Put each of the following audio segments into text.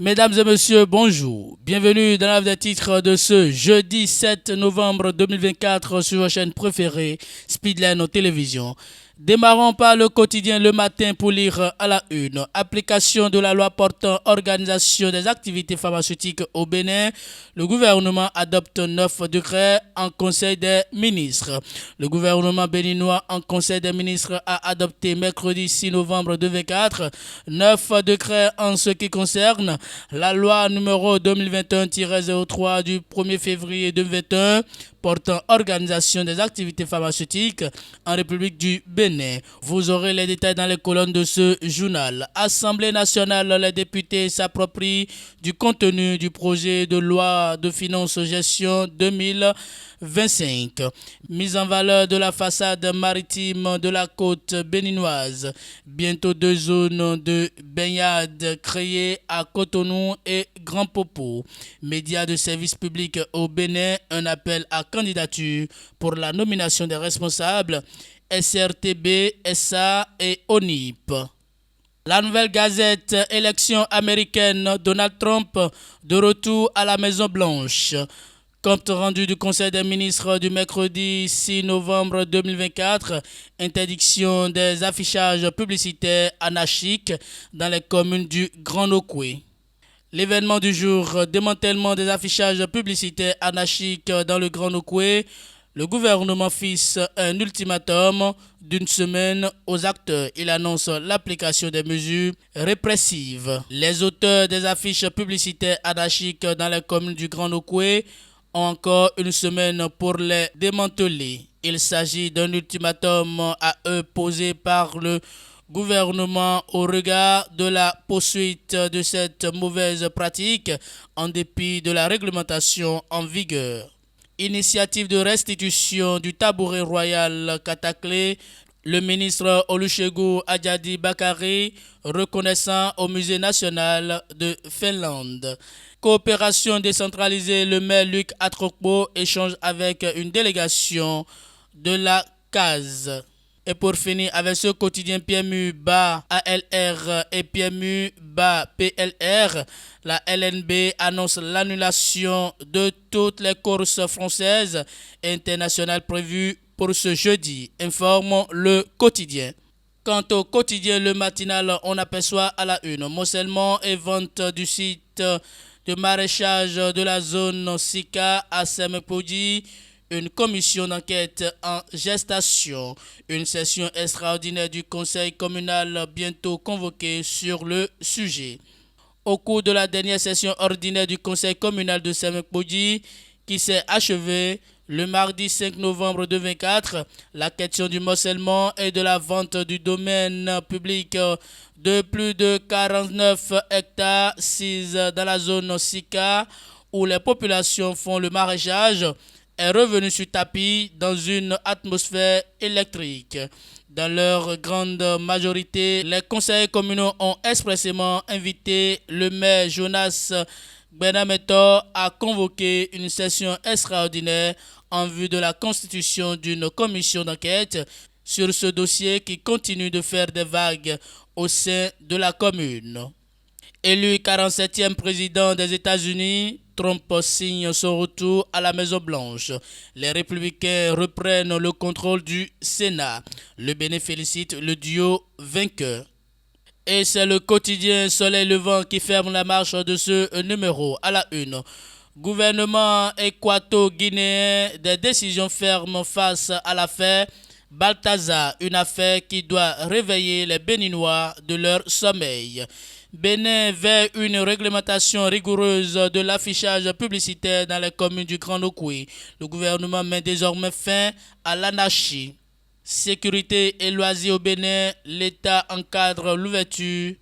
Mesdames et messieurs, bonjour. Bienvenue dans la des titres de ce jeudi 7 novembre 2024 sur votre chaîne préférée, Speedline Télévision. Démarrons par le quotidien le matin pour lire à la une. Application de la loi portant organisation des activités pharmaceutiques au Bénin. Le gouvernement adopte 9 décrets en Conseil des ministres. Le gouvernement béninois en Conseil des ministres a adopté mercredi 6 novembre 2024 9 décrets en ce qui concerne la loi numéro 2021-03 du 1er février 2021 portant organisation des activités pharmaceutiques en République du Bénin. Vous aurez les détails dans les colonnes de ce journal. Assemblée nationale, les députés s'approprient du contenu du projet de loi de finances gestion 2025. Mise en valeur de la façade maritime de la côte béninoise. Bientôt 2 zones de baignade créées à Cotonou et Grand Popo. Médias de service public au Bénin, un appel à candidature pour la nomination des responsables SRTB, SA et ONIP. La nouvelle gazette élection américaine, Donald Trump de retour à la Maison Blanche. Compte rendu du Conseil des ministres du mercredi 6 novembre 2024, interdiction des affichages publicitaires anarchiques dans les communes du Grand Nokoué. L'événement du jour, démantèlement des affichages publicitaires anarchiques dans le Grand Nokoué. Le gouvernement fixe un ultimatum d'une semaine aux acteurs. Il annonce l'application des mesures répressives. Les auteurs des affiches publicitaires anarchiques dans les communes du Grand Nokoué ont encore une semaine pour les démanteler. Il s'agit d'un ultimatum à eux posé par le gouvernement au regard de la poursuite de cette mauvaise pratique en dépit de la réglementation en vigueur. Initiative de restitution du tabouret royal Katakle, le ministre Olusegun Ajadi Bakari reconnaissant au musée national de Finlande. Coopération décentralisée, le maire Luc Atrokpo échange avec une délégation de la CAS. Et pour finir avec ce quotidien PMU-ALR et PMU-PLR, la LNB annonce l'annulation de toutes les courses françaises et internationales prévues pour ce jeudi, informe le quotidien. Quant au quotidien Le Matinal, on aperçoit à la une morcellement et vente du site de maraîchage de la zone Sika à Semepodi. Une commission d'enquête en gestation. Une session extraordinaire du conseil communal bientôt convoquée sur le sujet. Au cours de la dernière session ordinaire du conseil communal de Semepodi, qui s'est achevée le mardi 5 novembre 2024, la question du morcellement et de la vente du domaine public de plus de 49 hectares 6 dans la zone Sika où les populations font le maraîchage est revenu sur tapis dans une atmosphère électrique. Dans leur grande majorité, les conseillers communaux ont expressément invité le maire Jonas Benametor à convoquer une session extraordinaire en vue de la constitution d'une commission d'enquête sur ce dossier qui continue de faire des vagues au sein de la commune. Élu 47e président des États-Unis, Trump signe son retour à la Maison-Blanche. Les républicains reprennent le contrôle du Sénat. Le Bénin félicite le duo vainqueur. Et c'est le quotidien Soleil Levant qui ferme la marche de ce numéro à la une. Gouvernement équato-guinéen, des décisions fermes face à l'affaire Balthazar, une affaire qui doit réveiller les Béninois de leur sommeil. Bénin vers une réglementation rigoureuse de l'affichage publicitaire dans les communes du Grand Nokoué. Le gouvernement met désormais fin à l'anarchie. Sécurité et loisirs au Bénin, l'État encadre l'ouverture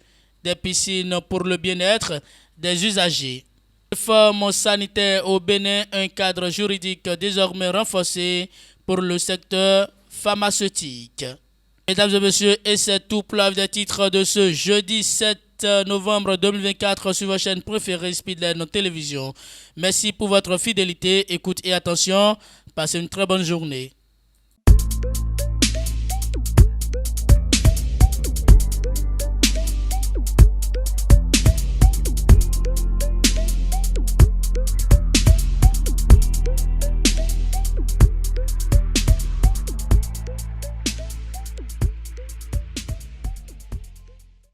des piscines pour le bien-être des usagers. Réforme sanitaire au Bénin, un cadre juridique désormais renforcé pour le secteur pharmaceutique. Mesdames et messieurs, et c'est tout pour des titres de ce jeudi 7 novembre 2024 sur votre chaîne préférée Speedline Télévision. Merci pour votre fidélité, écoute et attention. Passez une très bonne journée.